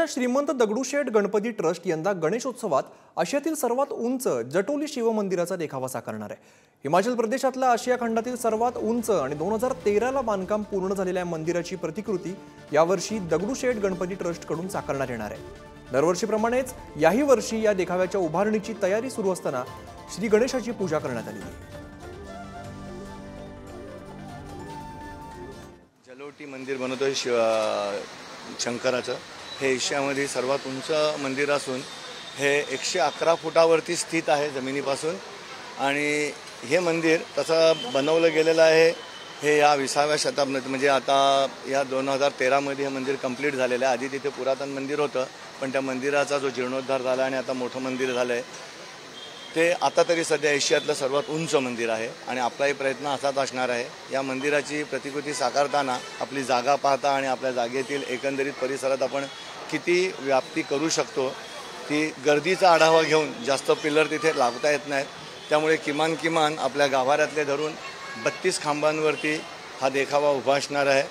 पुण्याच्या श्रीमंत दगडूशेठ गणपती ट्रस्ट यंदा गणेशोत्सवात आशियातील सर्वात उंच जटोली शिवमंदिराचा देखावा साकारणार आहे। हिमाचल प्रदेशातल्या आशिया खंडातील सर्वात उंच आणि 2013ला बांधकाम पूर्ण झालेल्या मंदिराची प्रतिकृती यावर्षी दगडूशेठ गणपती ट्रस्टकडून साकारण्यात येणार आहे। दरवर्षीप्रमाणेच याही वर्षी या देखाव्याच्या उभारणीची तयारी सुरू असताना श्री गणेशाची पूजा करण्यात आली आहे। जलोटी मंदिर बनवतोय शंकराचं। हे एशियामध्ये सर्वात उंच मंदिर असून हे 111 फुटावरती स्थित आहे जमिनीपासून आणि हे मंदिर तसं बनवलं गेलेलं आहे। हे या 20व्या शताब्दीत म्हणजे आता या 2013 मध्ये हे मंदिर कंप्लीट झालेलं आहे। आधी तिथे पुरातन मंदिर होतं पण त्या मंदिराचा जो जीर्णोद्धार झाला आणि आता मोठं मंदिर झालं आहे ते आता तरी सध्या एशियातलं सर्वात उंच मंदिर आहे आणि आपलाही प्रयत्न असाच असणार आहे। या मंदिराची प्रतिकृती साकारताना आपली जागा पाहता आणि आपल्या जागेतील एकंदरीत परिसरात आपण किती व्याप्ती करू शकतो ती गर्दीचा आढावा घेऊन जास्त पिलर तिथे लावता येत नाहीत, त्यामुळे किमान आपल्या गाभाऱ्यातले धरून 32 खांबांवरती हा देखावा उभा असणार आहे।